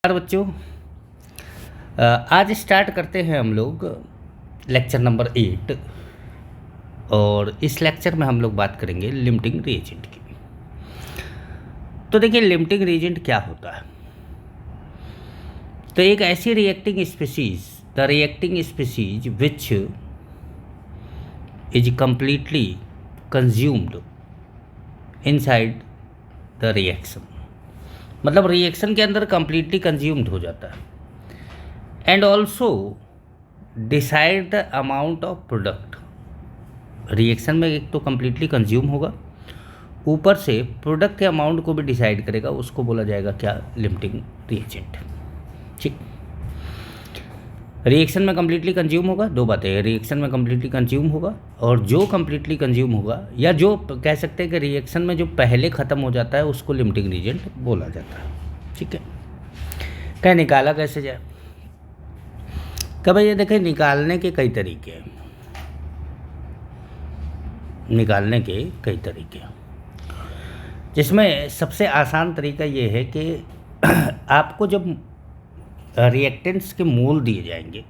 नमस्कार बच्चों। आज स्टार्ट करते हैं हम लोग लेक्चर नंबर 8 और इस लेक्चर में हम लोग बात करेंगे लिमिटिंग रिएजेंट की। तो देखिए लिमिटिंग रिएजेंट क्या होता है। तो एक ऐसी reacting species, the reacting species which is completely consumed inside the reaction, मतलब रिएक्शन के अंदर कंप्लीटली कंज्यूम्ड हो जाता है। And also decide the amount of product, reaction में एक तो कंप्लीटली कंज्यूम होगा, ऊपर से प्रोडक्ट के अमाउंट को भी डिसाइड करेगा, उसको बोला जाएगा क्या, लिमिटिंग रिएजेंट। ठीक, रिएक्शन में कंप्लीटली कंज्यूम होगा, दो बातें हैं, रिएक्शन में कंप्लीटली कंज्यूम होगा और जो कंप्लीटली कंज्यूम होगा या जो कह सकते हैं कि रिएक्शन में जो पहले ख़त्म हो जाता है उसको लिमिटिंग रिएजेंट बोला जाता है। ठीक है, क्या निकाला कैसे जाए? क्या भाई, ये देखें निकालने के कई तरीके हैं, निकालने के कई तरीके हैं, जिसमें सबसे आसान तरीका ये है कि आपको जब रिएक्टेंट्स के मोल दिए जाएंगे,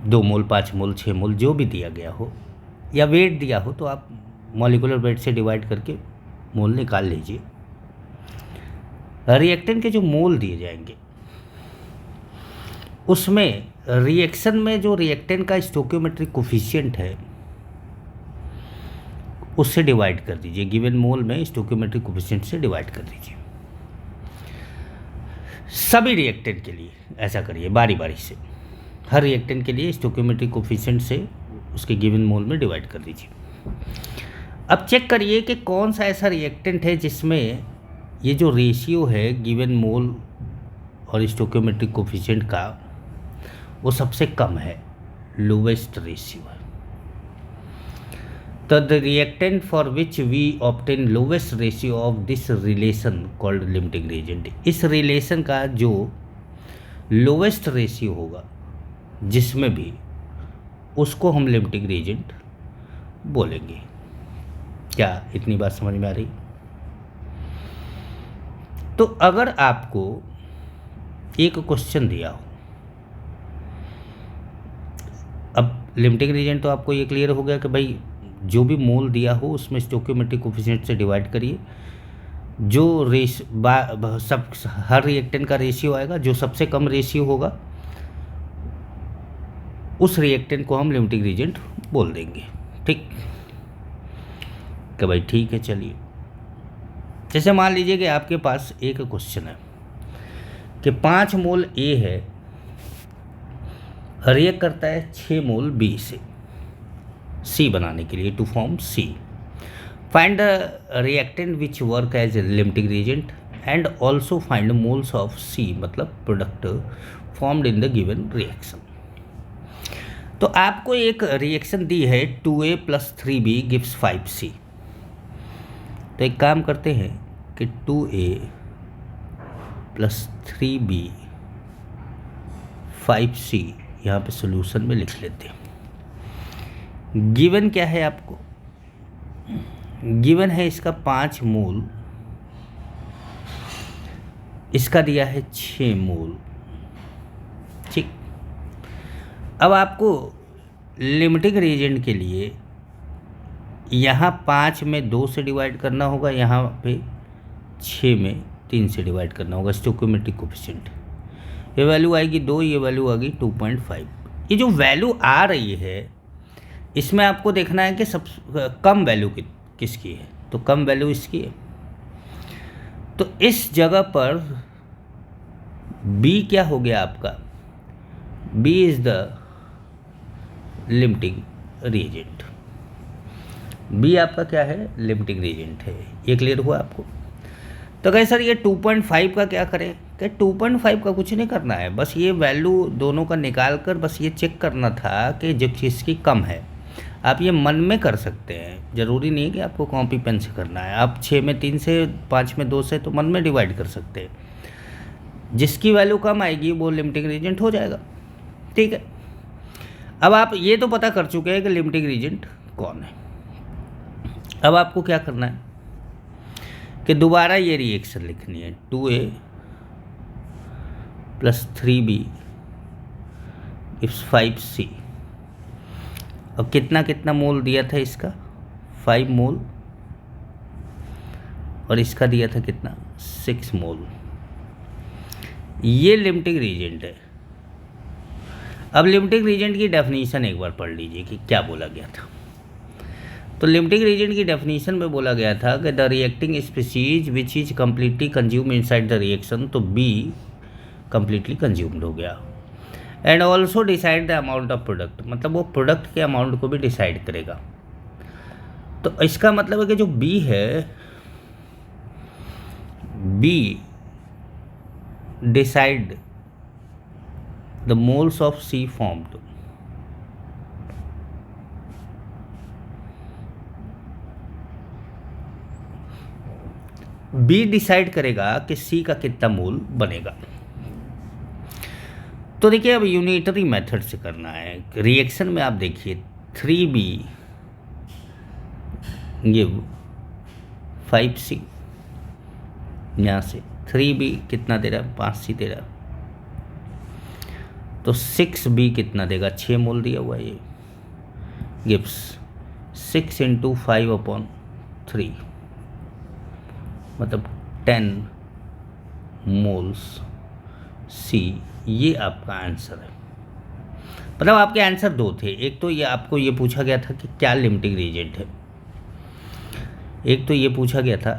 2 मोल, 5 मोल, 6 मोल, जो भी दिया गया हो या वेट दिया हो, तो आप मॉलिक्यूलर वेट से डिवाइड करके मोल निकाल लीजिए। रिएक्टेंट के जो मोल दिए जाएंगे उसमें रिएक्शन में जो रिएक्टेंट का स्टोइकियोमेट्रिक कोफिशिएंट है उससे डिवाइड कर दीजिए, गिवन मोल में स्टोइकियोमेट्रिक कोफिशिएंट से डिवाइड कर दीजिए। सभी रिएक्टेंट के लिए ऐसा करिए, बारी बारी से हर रिएक्टेंट के लिए स्टोइकियोमेट्रिक कोफिशिएंट से उसके गिवन मोल में डिवाइड कर दीजिए। अब चेक करिए कि कौन सा ऐसा रिएक्टेंट है जिसमें ये जो रेशियो है गिवन मोल और स्टोइकियोमेट्रिक कोफिशिएंट का वो सबसे कम है, लोवेस्ट रेशियो है। तो the reactant for which we obtain lowest ratio of this relation called limiting reagent, इस रिलेशन का जो लोवेस्ट रेशियो होगा जिसमें भी, उसको हम लिमिटिंग रिएजेंट बोलेंगे। क्या इतनी बात समझ में आ रही? तो अगर आपको एक क्वेश्चन दिया हो, अब लिमिटिंग रिएजेंट तो आपको ये क्लियर हो गया कि भाई जो भी मोल दिया हो उसमें स्टोइकियोमेट्रिक कोफिशिएंट से डिवाइड करिए, जो सब हर रिएक्टेंट का रेशियो आएगा, जो सबसे कम रेशियो होगा उस रिएक्टेंट को हम लिमिटिंग रिएजेंट बोल देंगे। ठीक कि भाई, ठीक है। चलिए, जैसे मान लीजिए कि आपके पास एक क्वेश्चन है कि 5 मोल ए है, रिएक्ट करता है 6 मोल बी से सी बनाने के लिए, to form C. Find the reactant which work as limiting reagent and also find moles of C, मतलब product formed in the given reaction. तो आपको एक रिएक्शन दी है 2A + 3B गिव्स 5C। तो एक काम करते हैं कि 2A + 3B 5C यहाँ पे सोल्यूशन में लिख लेते हैं। गिवन क्या है आपको? गिवन है इसका 5 मोल, इसका दिया है 6 मोल। ठीक, अब आपको लिमिटिंग रिएजेंट के लिए यहाँ 5 में 2 से डिवाइड करना होगा, यहाँ पे 6 में 3 से डिवाइड करना होगा स्टोइकियोमेट्रिक कोफिशिएंट। ये वैल्यू आएगी 2, ये वैल्यू आ गई 2.5। ये जो वैल्यू आ रही है इसमें आपको देखना है कि सब कम वैल्यू किसकी है, तो कम वैल्यू इसकी है। तो इस जगह पर B क्या हो गया आपका? B is the limiting reagent. B आपका क्या है? लिमिटिंग रिएजेंट है। ये क्लियर हुआ आपको? तो कहे सर ये 2.5 का क्या करें? कि 2.5 का कुछ नहीं करना है, बस ये वैल्यू दोनों का निकाल कर बस ये चेक करना था कि जो किसकी कम है। आप ये मन में कर सकते हैं, ज़रूरी नहीं है कि आपको कॉपी पेन से करना है। आप 6 में 3 से, 5 में 2 से तो मन में डिवाइड कर सकते हैं। जिसकी वैल्यू कम आएगी वो लिमिटिंग रिएजेंट हो जाएगा। ठीक है, अब आप ये तो पता कर चुके हैं कि लिमिटिंग रिएजेंट कौन है। अब आपको क्या करना है कि दोबारा ये रिएक्शन लिखनी है, 2A + 3B = 5C। अब कितना कितना मोल दिया था इसका, 5 मोल, और इसका दिया था कितना, 6 मोल। ये लिमिटिंग रीजेंट है। अब लिमिटिंग रीजेंट की डेफिनेशन एक बार पढ़ लीजिए कि क्या बोला गया था। तो लिमिटिंग रीजेंट की डेफिनेशन में बोला गया था कि the reacting species which is completely consume inside the reaction, तो बी कम्प्लीटली कंज्यूम्ड हो गया। And also decide the amount of product, मतलब वो प्रोडक्ट के अमाउंट को भी डिसाइड करेगा। तो इसका मतलब है कि जो बी है, B decide the moles of C formed. B decide करेगा कि सी का कितना मोल बनेगा। तो देखिए अब यूनिटरी मेथड से करना है। रिएक्शन में आप देखिए 3B गिव 5C, यहाँ से 3B कितना दे रहा है, 5C दे रहा है, तो 6B कितना देगा, 6 मोल दिया हुआ है, ये गिव्स 6 × 5/3, मतलब 10 मोल्स C। ये आपका आंसर है। मतलब आपके आंसर दो थे, एक तो ये आपको ये पूछा गया था कि क्या लिमिटिंग रीजेंट है, एक तो ये पूछा गया था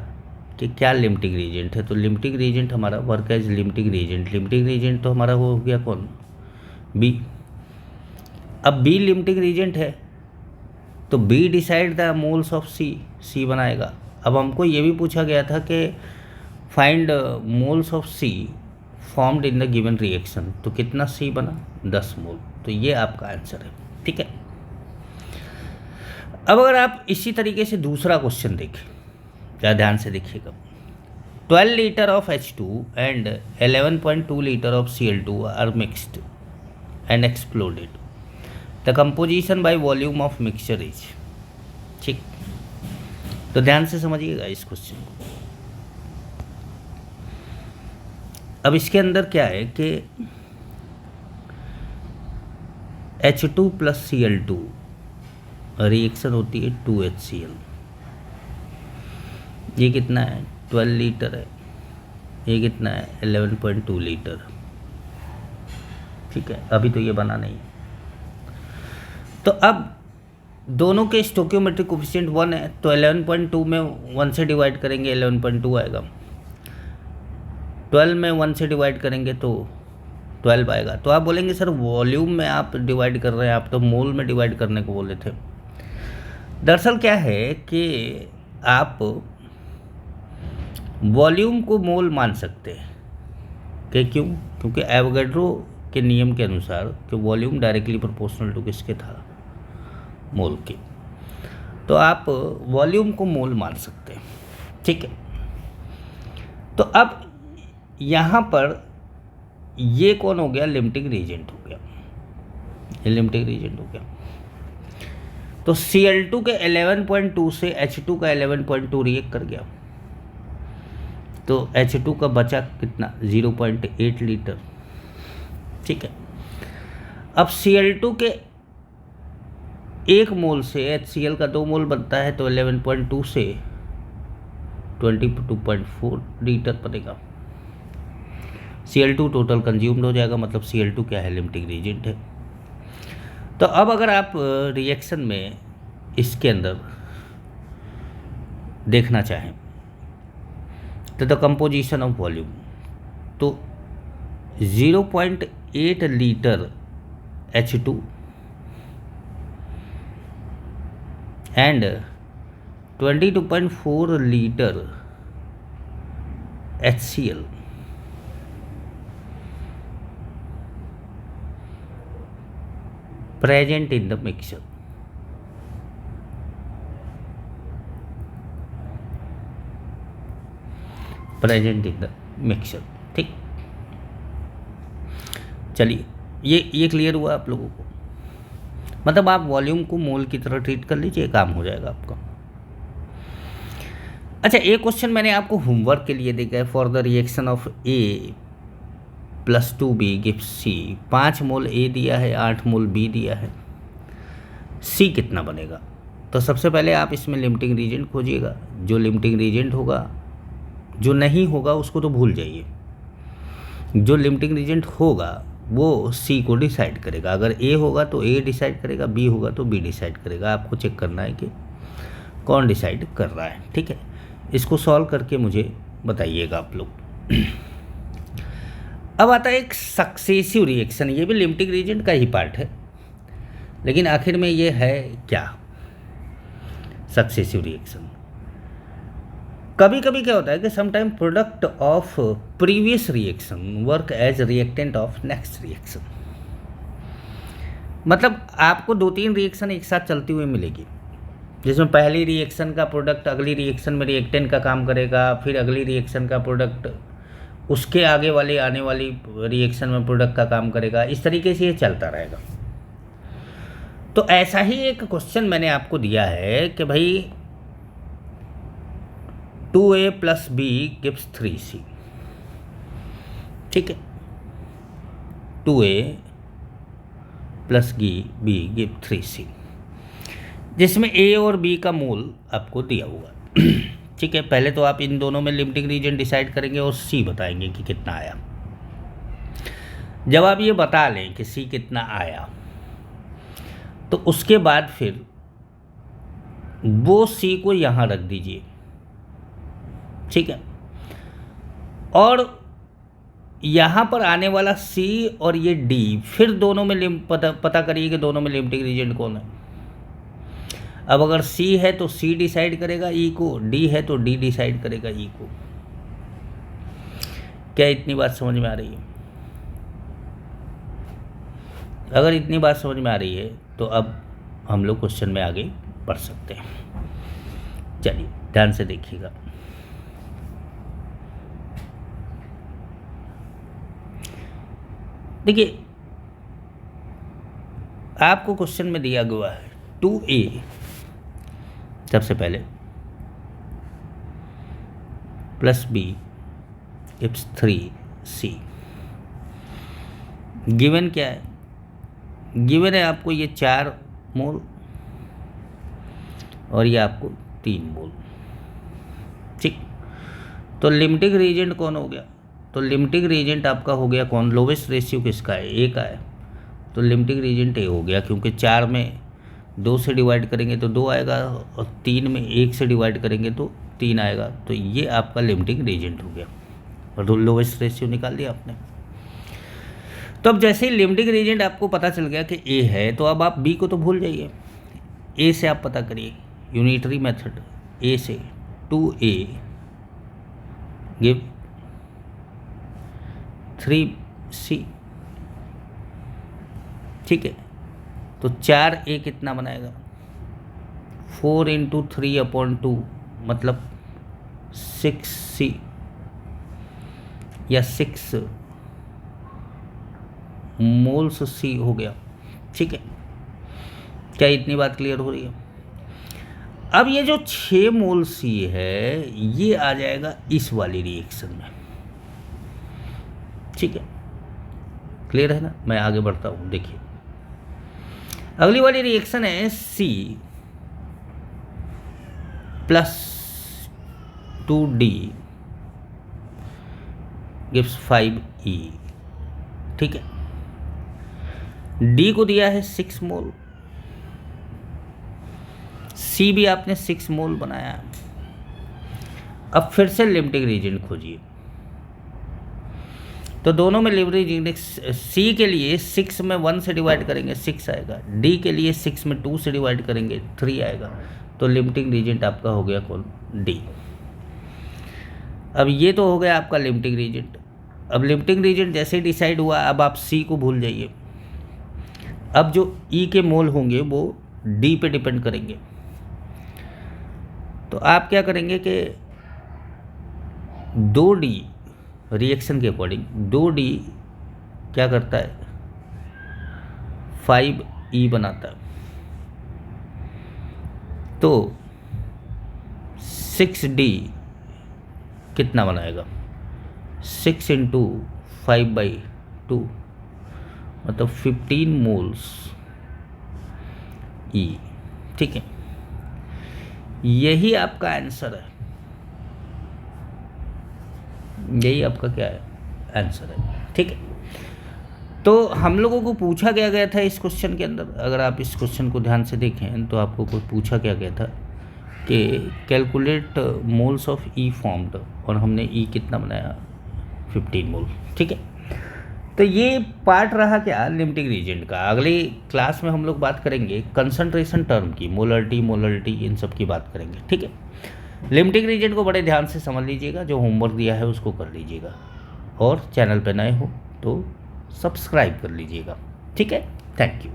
कि क्या लिमिटिंग रीजेंट है। तो लिमिटिंग रीजेंट हमारा work as limiting reagent, limiting reagent तो हमारा हो गया कौन, बी। अब बी लिमिटिंग रीजेंट है तो B decide the moles of C, C बनाएगा। अब हमको ये भी पूछा गया था कि find moles of C formed in the given reaction, तो कितना सी बना, 10 मोल। तो ये आपका आंसर है, ठीक है। अब अगर आप इसी तरीके से दूसरा क्वेश्चन देखें, ज़्यादा ध्यान से देखिएगा। 12 litre of H2 and 11.2 litre of Cl2 are mixed and exploded, the composition by volume of mixture is, ठीक। तो ध्यान से समझिएगा इस क्वेश्चन को। अब इसके अंदर क्या है कि H2 + Cl2 रिएक्शन होती है 2HCl, ये कितना है, 12 लीटर है, ये कितना है, 11.2 लीटर, ठीक है। अभी तो ये बना नहीं। तो अब दोनों के स्टोकियोमेट्रिक कोफिशिएंट 1 है, तो 11.2 में 1 से डिवाइड करेंगे 11.2 आएगा, 12 में 1 से डिवाइड करेंगे तो 12 आएगा। तो आप बोलेंगे सर वॉल्यूम में आप डिवाइड कर रहे हैं, आप तो मोल में डिवाइड करने को बोले थे। दरअसल क्या है कि आप वॉल्यूम को मोल मान सकते हैं कि क्यों, क्योंकि एवोगैड्रो के नियम के अनुसार कि वॉल्यूम डायरेक्टली प्रोपोर्शनल टू किसके था, मोल के। तो आप वॉल्यूम को मोल मान सकते हैं, ठीक है। तो अब यहाँ पर ये कौन हो गया, लिमिटिंग रीजेंट हो गया, ये लिमिटिंग रीजेंट हो गया। तो Cl2 के 11.2 से H2 का 11.2 रिएक्ट कर गया, तो H2 का बचा कितना, 0.8 लीटर, ठीक है। अब Cl2 के 1 मोल से HCl का 2 मोल बनता है, तो 11.2 से 22.4 लीटर बनेगा। Cl2 टोटल कंज्यूम्ड हो जाएगा, मतलब Cl2 क्या है, लिमिटिंग रीजेंट है। तो अब अगर आप रिएक्शन में इसके अंदर देखना चाहें तो द कंपोजिशन ऑफ वॉल्यूम, तो 0.8 litre H2 and 22.4 litre HCl present in the mixture, present in the mixture, ठीक। चलिए ये क्लियर हुआ आप लोगों को। मतलब आप वॉल्यूम को मोल की तरह ट्रीट कर लीजिए, काम हो जाएगा आपका। अच्छा, एक क्वेश्चन मैंने आपको होमवर्क के लिए देखा है। For the reaction of A + 2B gives C। 5 mole A दिया है, 8 मोल B दिया है, C कितना बनेगा? तो सबसे पहले आप इसमें लिमिटिंग रीजेंट खोजिएगा। जो लिमिटिंग रीजेंट होगा, जो नहीं होगा उसको तो भूल जाइए। जो लिमिटिंग रीजेंट होगा वो C को डिसाइड करेगा। अगर A होगा तो A डिसाइड करेगा, B होगा तो B डिसाइड करेगा। आपको चेक करना है कि कौन डिसाइड कर रहा है, ठीक है। इसको सॉल्व करके मुझे बताइएगा आप लोग। अब आता है एक सक्सेसिव रिएक्शन। ये भी लिमिटिंग रीजेंट का ही पार्ट है, लेकिन आखिर में ये है क्या? Successive reaction. कभी कभी क्या होता है कि sometime product of previous reaction work as reactant of next reaction. मतलब आपको 2-3 रिएक्शन एक साथ चलती हुई मिलेगी, जिसमें पहली रिएक्शन का प्रोडक्ट अगली रिएक्शन में रिएक्टेंट का काम करेगा, फिर अगली रिएक्शन का प्रोडक्ट उसके आगे वाली आने वाली रिएक्शन में प्रोडक्ट का काम करेगा। इस तरीके से ये चलता रहेगा। तो ऐसा ही एक क्वेश्चन मैंने आपको दिया है कि भाई 2A + B गिव्स 3C, ठीक है। 2A + B गिव 3C, जिसमें A और B का मोल आपको दिया हुआ, ठीक है। पहले तो आप इन दोनों में लिमिटिंग रीजन डिसाइड करेंगे और C बताएंगे कि कितना आया। जब आप ये बता लें कि C कितना आया, तो उसके बाद फिर वो C को यहाँ रख दीजिए, ठीक है। और यहाँ पर आने वाला C और ये D, फिर दोनों में पता करिए कि दोनों में लिमिटिंग रीजन कौन है। अब अगर C है तो C डिसाइड करेगा E को, D है तो D डिसाइड करेगा E को। क्या इतनी बात समझ में आ रही है? अगर इतनी बात समझ में आ रही है तो अब हम लोग क्वेश्चन में आगे बढ़ सकते हैं। चलिए ध्यान से देखिएगा। देखिए, आपको क्वेश्चन में दिया गया है 2A, सबसे पहले + B गिव्स 3C। गिवन क्या है? गिवन है आपको ये 4 मोल और ये आपको 3 मोल, ठीक। तो लिमिटिंग रीजेंट कौन हो गया? तो लिमिटिंग रीजेंट आपका हो गया कौन? लोवेस्ट रेशियो किसका है? A का है। तो लिमिटिंग रीजेंट A हो गया, क्योंकि 4 में 2 से डिवाइड करेंगे तो 2 आएगा और 3 में 1 से डिवाइड करेंगे तो 3 आएगा। तो ये आपका लिमिटिंग रीजेंट हो गया और लोवेस्ट रेशियो निकाल दिया आपने। तो अब जैसे ही लिमिटिंग रीजेंट आपको पता चल गया कि A है, तो अब आप B को तो भूल जाइए। A से आप पता करिए, यूनिटरी मेथड। A से 2A गिव 3C, ठीक है। तो 4A कितना बनाएगा? 4 × 3/2 मतलब 6C या 6 मोल्स C हो गया, ठीक है। क्या इतनी बात क्लियर हो रही है? अब ये जो 6 मोल C है ये आ जाएगा इस वाली रिएक्शन में, ठीक है। क्लियर है ना? मैं आगे बढ़ता हूँ। देखिए, अगली वाली रिएक्शन है C + 2D गिव्स 5E, ठीक है। D को दिया है 6 मोल, C भी आपने 6 मोल बनाया। अब फिर से लिमिटिंग रीजन खोजिए। तो दोनों में लिमिटिंग रीजन, C के लिए 6 में 1 से डिवाइड करेंगे 6 आएगा, D के लिए 6 में 2 से डिवाइड करेंगे 3 आएगा। तो लिमिटिंग रीजन आपका हो गया कौन? D। अब ये तो हो गया आपका लिमिटिंग रीजन। अब लिमिटिंग रीजन जैसे डिसाइड हुआ, अब आप C को भूल जाइए। अब जो E के मोल होंगे वो D पे डिपेंड करेंगे। तो आप क्या करेंगे कि 2D रिएक्शन के अकॉर्डिंग 2D क्या करता है? 5E बनाता है। तो 6D कितना बनाएगा, 6 इंटू 5/2 मतलब 15 मोल्स E। ठीक है, यही आपका आंसर है, यही आपका क्या है, आंसर है। ठीक है, तो हम लोगों को पूछा क्या गया था इस क्वेश्चन के अंदर, अगर आप इस क्वेश्चन को ध्यान से देखें तो आपको कुछ पूछा क्या गया था कि calculate moles of E formed, और हमने E कितना बनाया, 15 मोल। ठीक है, तो ये पार्ट रहा क्या, लिमिटिंग रीजेंट का। अगली क्लास में हम लोग बात करेंगे कंसंट्रेशन टर्म की, मोलरिटी इन सब की बात करेंगे। ठीक है, लिमिटिंग रीजेंट को बड़े ध्यान से समझ लीजिएगा, जो होमवर्क दिया है उसको कर लीजिएगा, और चैनल पर नए हो तो सब्सक्राइब कर लीजिएगा। ठीक है, थैंक यू।